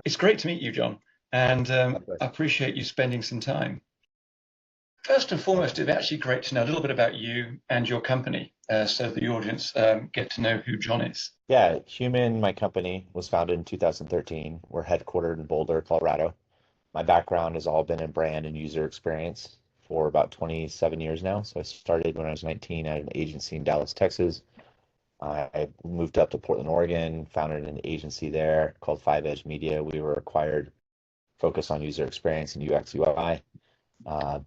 It's great to meet you, John, and Okay. I appreciate you spending some time. First and foremost, it'd be actually great to know a little bit about you and your company, so the audience get to know who John is. Yeah, Human, my company, was founded in 2013. We're headquartered in Boulder, Colorado. My background has all been in brand and user experience for about 27 years now. So I started when I was 19 at an agency in Dallas, Texas. I moved up to Portland, Oregon, founded an agency there called Five Edge Media. We were acquired, focused on user experience and UX UI.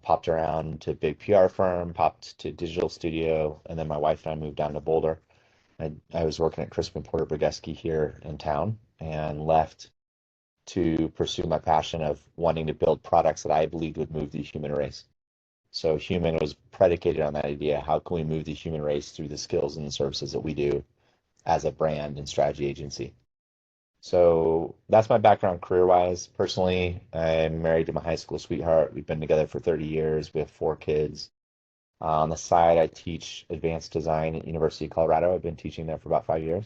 Popped around to big PR firm, popped to digital studio, and then my wife and I moved down to Boulder. I was working at Crispin Porter Burgeski here in town and left to pursue my passion of wanting to build products that I believed would move the human race. So Human was predicated on that idea. How can we move the human race through the skills and the services that we do as a brand and strategy agency? So that's my background career-wise. Personally, I'm married to my high school sweetheart. We've been together for 30 years. We have 4 kids. On the side, I teach advanced design at University of Colorado. I've been teaching there for about 5 years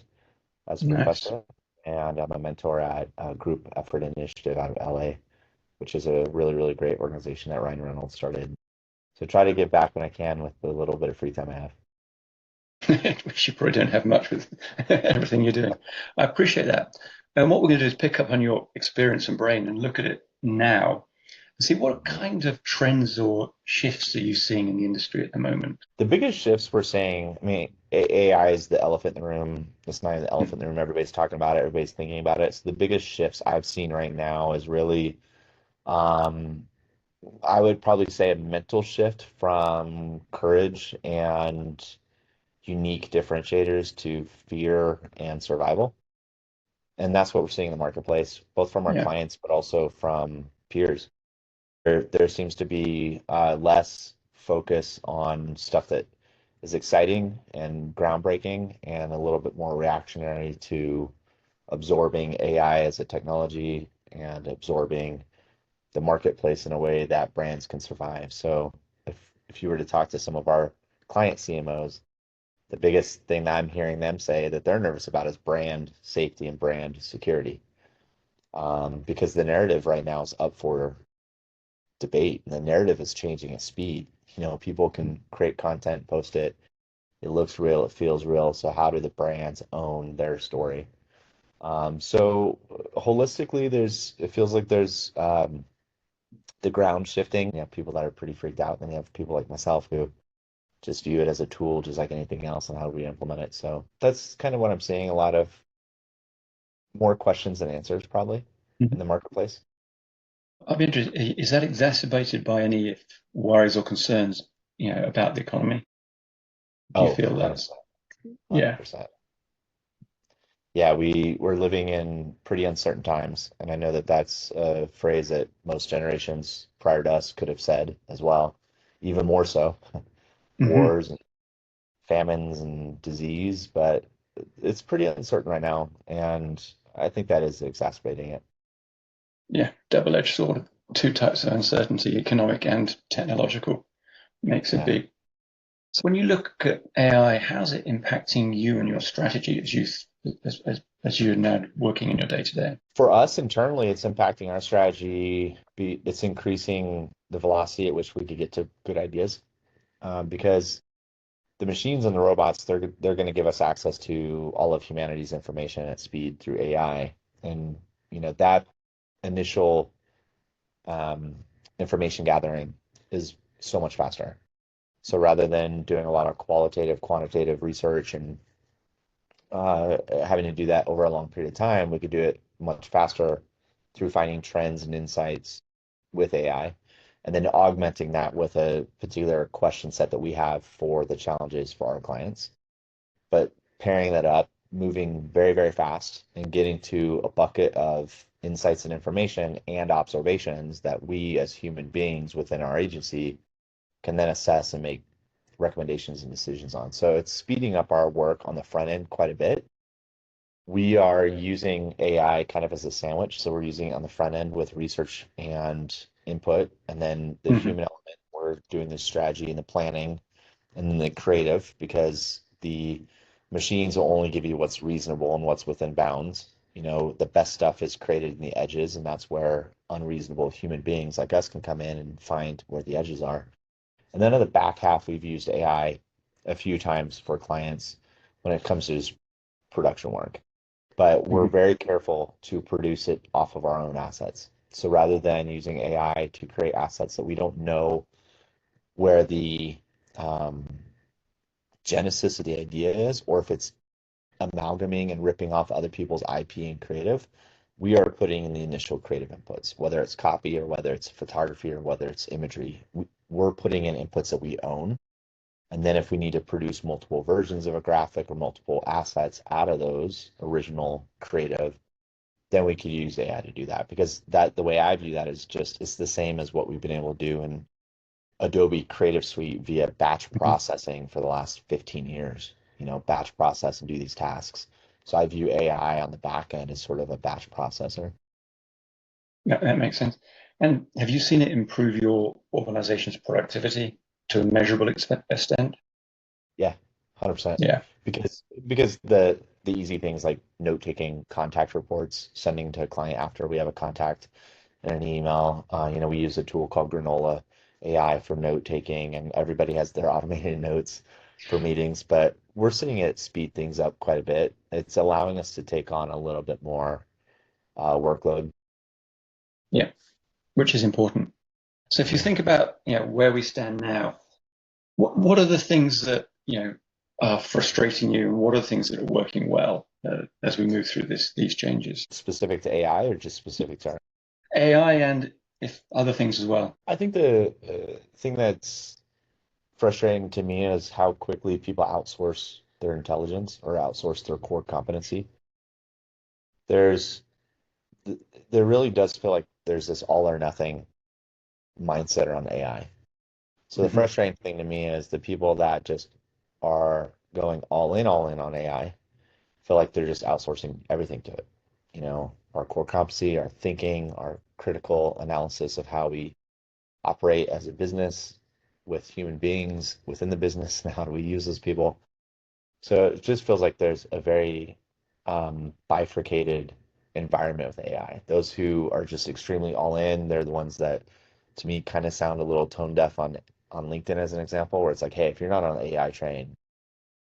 as a Nice. professor, and I'm a mentor at a group effort initiative out of LA, which is a really, really great organization that Ryan Reynolds started. So try to give back when I can with the little bit of free time I have. Which you probably don't have much with everything you're doing. I appreciate that. And what we're going to do is pick up on your experience and brain and look at it now and see what kind of trends or shifts are you seeing in the industry at the moment. The biggest shifts we're seeing, I mean, AI is the elephant in the room. It's not even the Mm. elephant in the room. Everybody's talking about it. Everybody's thinking about it. So the biggest shifts I've seen right now is really, um, I would probably say a mental shift from courage and unique differentiators to fear and survival. And that's what we're seeing in the marketplace, both from our Yeah. clients, but also from peers. There seems to be less focus on stuff that is exciting and groundbreaking and a little bit more reactionary to absorbing AI as a technology and absorbing the marketplace in a way that brands can survive. So if you were to talk to some of our client CMOs, the biggest thing that I'm hearing them say that they're nervous about is brand safety and brand security. Because the narrative right now is up for debate, and the narrative is changing at speed. People can create content, post it. It looks real, it feels real. So how do the brands own their story? So holistically, it feels like there's the ground shifting. You have people that are pretty freaked out, and then you have people like myself who just view it as a tool, just like anything else, and how do we implement it. So that's kind of what I'm seeing. A lot of more questions than answers, probably, in the marketplace. I'd be interested, is that exacerbated by any worries or concerns, about the economy? Do you Oh, feel that's, 100%. yeah. 100%. Yeah, we're living in pretty uncertain times, and I know that that's a phrase that most generations prior to us could have said as well, even more so. Hmm. Wars and famines and disease, but it's pretty uncertain right now, and I think that is exacerbating it. Yeah, double-edged sword. Two types of uncertainty, economic and technological, makes it Yeah. big. So when you look at AI, how's it impacting you and your strategy as you're now working in your day to day? For us internally, it's impacting our strategy. It's increasing the velocity at which we could get to good ideas, because the machines and the robots, they're going to give us access to all of humanity's information at speed through AI, and that initial um, information gathering is so much faster. So rather than doing a lot of qualitative, quantitative research and having to do that over a long period of time, we could do it much faster through finding trends and insights with AI, and then augmenting that with a particular question set that we have for the challenges for our clients. But pairing that up, moving very, very fast and getting to a bucket of insights and information and observations that we as human beings within our agency can then assess and make recommendations and decisions on. So it's speeding up our work on the front end quite a bit. We are using AI kind of as a sandwich. So we're using it on the front end with research and input, and then the Hmm. human element, we're doing the strategy and the planning and then the creative, because the machines will only give you what's reasonable and what's within bounds. The best stuff is created in the edges, and that's where unreasonable human beings like us can come in and find where the edges are. And then on the back half, we've used AI a few times for clients when it comes to just production work. But we're Mhm. very careful to produce it off of our own assets. So rather than using AI to create assets that we don't know where the um, genesis of the idea is, or if it's amalgamating and ripping off other people's IP and creative, we are putting in the initial creative inputs, whether it's copy or whether it's photography or whether it's imagery. We're putting in inputs that we own. And then if we need to produce multiple versions of a graphic or multiple assets out of those original creative, then we could use AI to do that. Because that the way I view that is just it's the same as what we've been able to do in Adobe Creative Suite via batch Mhm. processing for the last 15 years, batch process and do these tasks. So I view AI on the back end as sort of a batch processor. Yeah, that makes sense. And have you seen it improve your organization's productivity to a measurable extent? Yeah, 100%. Yeah. Because the easy things like note-taking, contact reports, sending to a client after we have a contact in an email. We use a tool called Granola AI for note-taking, and everybody has their automated notes for meetings, but we're seeing it speed things up quite a bit. It's allowing us to take on a little bit more workload. Yeah, which is important. So if you Mhm. think about, where we stand now, what are the things that, are frustrating you, and what are the things that are working well as we move through these changes? Specific to AI or just specific to our AI and if other things as well. I think the thing that's frustrating to me is how quickly people outsource their intelligence or outsource their core competency. There's there really does feel like there's this all or nothing mindset around AI. So the Hmm. frustrating thing to me is the people that just are going all in on AI feel like they're just outsourcing everything to it. Our core competency, our thinking, our critical analysis of how we operate as a business with human beings within the business and how do we use those people. So it just feels like there's a very bifurcated environment with AI. Those who are just extremely all in, they're the ones that, to me, kind of sound a little tone deaf on LinkedIn as an example, where it's like, hey, if you're not on the AI train,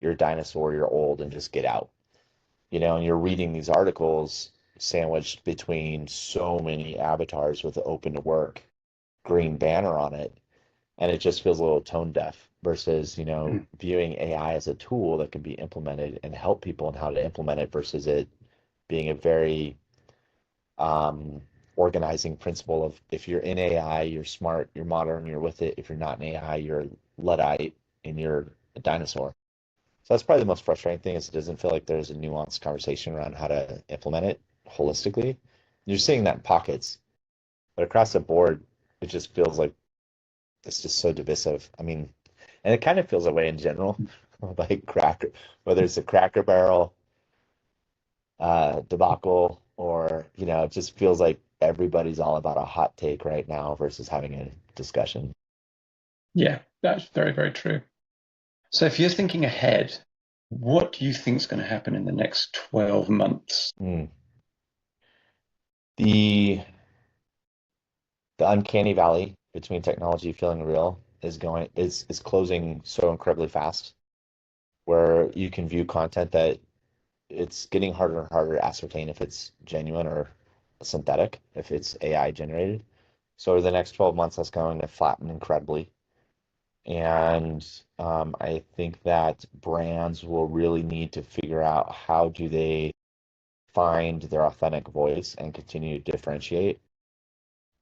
you're a dinosaur, you're old, and just get out. And you're reading these articles sandwiched between so many avatars with the open to work green banner on it, and it just feels a little tone deaf versus viewing AI as a tool that can be implemented and help people in how to implement it versus it being a very um, organizing principle of if you're in AI, you're smart, you're modern, you're with it. If you're not in AI, you're Luddite and you're a dinosaur. So that's probably the most frustrating thing is it doesn't feel like there's a nuanced conversation around how to implement it holistically. You're seeing that in pockets, but across the board, it just feels like it's just so divisive. I mean, and it kind of feels that way in general, like whether it's a Cracker Barrel debacle or it just feels like everybody's all about a hot take right now versus having a discussion. Yeah, that's very, very true. So if you're thinking ahead, what do you think is going to happen in the next 12 months? Mm. The the uncanny valley between technology feeling real is closing so incredibly fast, where you can view content that it's getting harder and harder to ascertain if it's genuine or synthetic, if it's AI generated. So over the next 12 months, that's going to flatten incredibly. And I think that brands will really need to figure out how do they find their authentic voice and continue to differentiate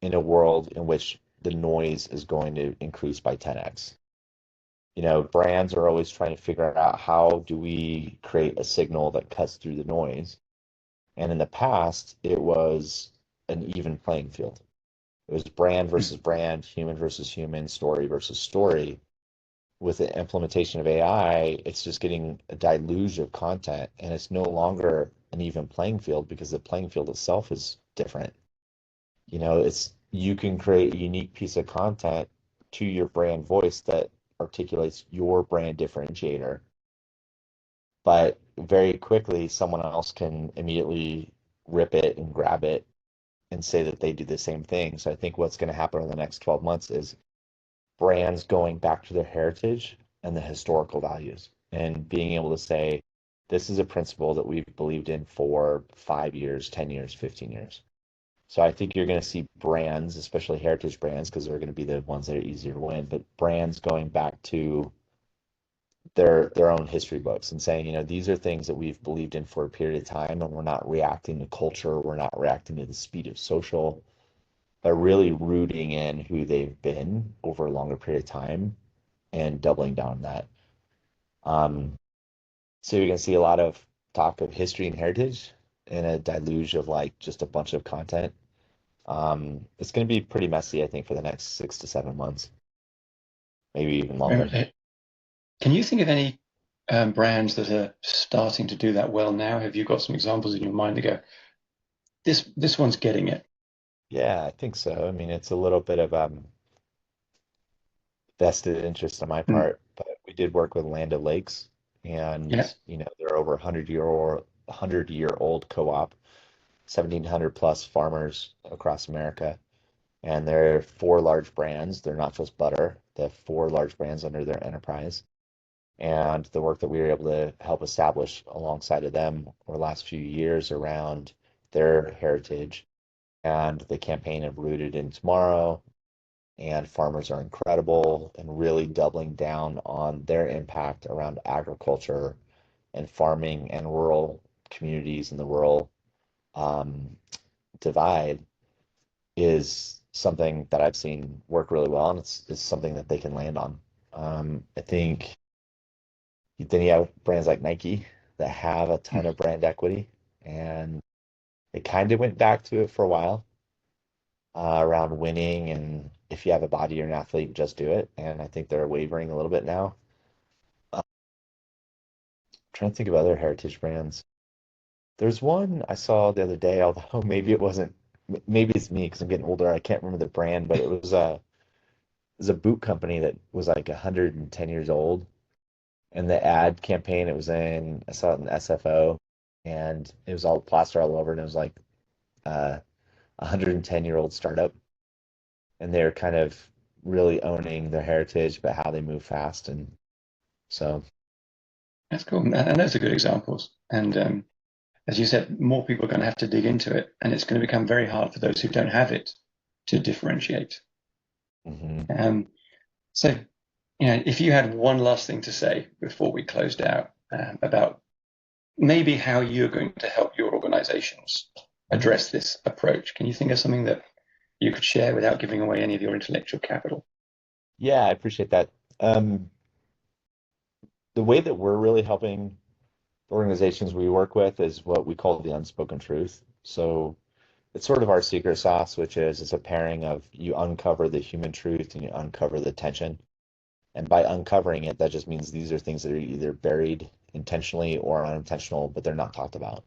in a world in which the noise is going to increase by 10x. Brands are always trying to figure out how do we create a signal that cuts through the noise. And in the past, it was an even playing field. It was brand versus brand, human versus human, story versus story. With the implementation of AI, it's just getting a deluge of content, and it's no longer an even playing field because the playing field itself is different. It's you can create a unique piece of content to your brand voice that articulates your brand differentiator, but very quickly someone else can immediately rip it and grab it and say that they do the same thing. So I think what's going to happen over the next 12 months is brands going back to their heritage and the historical values and being able to say, this is a principle that we've believed in for 5 years, 10 years, 15 years. So I think you're going to see brands, especially heritage brands, because they're going to be the ones that are easier to win, but brands going back to their own history books and saying, these are things that we've believed in for a period of time, and we're not reacting to culture, we're not reacting to the speed of social, but really rooting in who they've been over a longer period of time and doubling down on that. So you're gonna see a lot of talk of history and heritage in a deluge of like just a bunch of content. It's gonna be pretty messy, I think, for the next 6 to 7 months, maybe even longer. Can you think of any brands that are starting to do that well now? Have you got some examples in your mind to go, this one's getting it? Yeah, I think so. I mean, it's a little bit of vested interest on my Mm, part, but we did work with Land O'Lakes, and yeah, they're over 100-year-old co-op, 1,700 plus farmers across America, and they're four large brands. They're not just butter. They have four large brands under their enterprise. And the work that we were able to help establish alongside of them over the last few years around their heritage and the campaign of Rooted in Tomorrow, and farmers are incredible, and really doubling down on their impact around agriculture and farming and rural communities and the rural um, divide is something that I've seen work really well, and it's something that they can land on. I think then you have brands like Nike that have a ton mm, of brand equity, and they kind of went back to it for a while around winning, and if you have a body, you're an athlete, just do it. And I think they're wavering a little bit now. Trying to think of other heritage brands. There's one I saw the other day, although maybe it wasn't, maybe it's me because I'm getting older. I can't remember the brand, but it was a boot company that was like 110 years old. And the ad campaign it was in, I saw it in SFO, and it was all plaster all over, and it was like a 110-year-old startup, and they're kind of really owning their heritage, but how they move fast, and so. that's cool. And those are good examples. And as you said, more people are going to have to dig into it, and it's going to become very hard for those who don't have it to differentiate. Mhm. Um, so, if you had one last thing to say before we closed out about maybe how you're going to help your organizations address this approach, can you think of something that you could share without giving away any of your intellectual capital? Yeah, I appreciate that. Um, the way that we're really helping the organizations we work with is what we call the unspoken truth. So it's sort of our secret sauce, which is it's a pairing of you uncover the human truth and you uncover the tension. And by uncovering it, that just means these are things that are either buried intentionally or unintentional, but they're not talked about.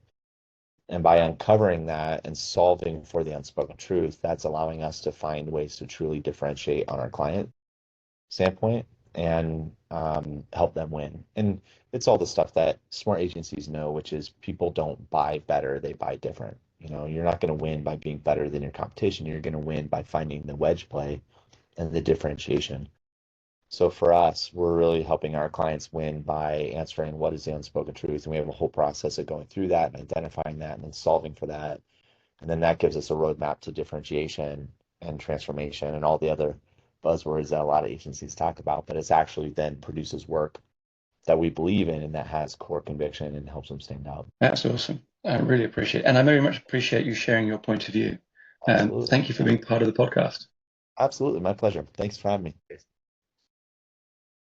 And by uncovering that and solving for the unspoken truth, that's allowing us to find ways to truly differentiate on our client standpoint and help them win. And it's all the stuff that smart agencies know, which is people don't buy better, they buy different. You're not going to win by being better than your competition. You're going to win by finding the wedge play and the differentiation. So for us, we're really helping our clients win by answering what is the unspoken truth. And we have a whole process of going through that and identifying that and then solving for that. And then that gives us a roadmap to differentiation and transformation and all the other buzzwords that a lot of agencies talk about. But it's actually then produces work that we believe in and that has core conviction and helps them stand out. That's awesome. I really appreciate it. And I very much appreciate you sharing your point of view. Absolutely. Thank you for being part of the podcast. Absolutely. My pleasure. Thanks for having me.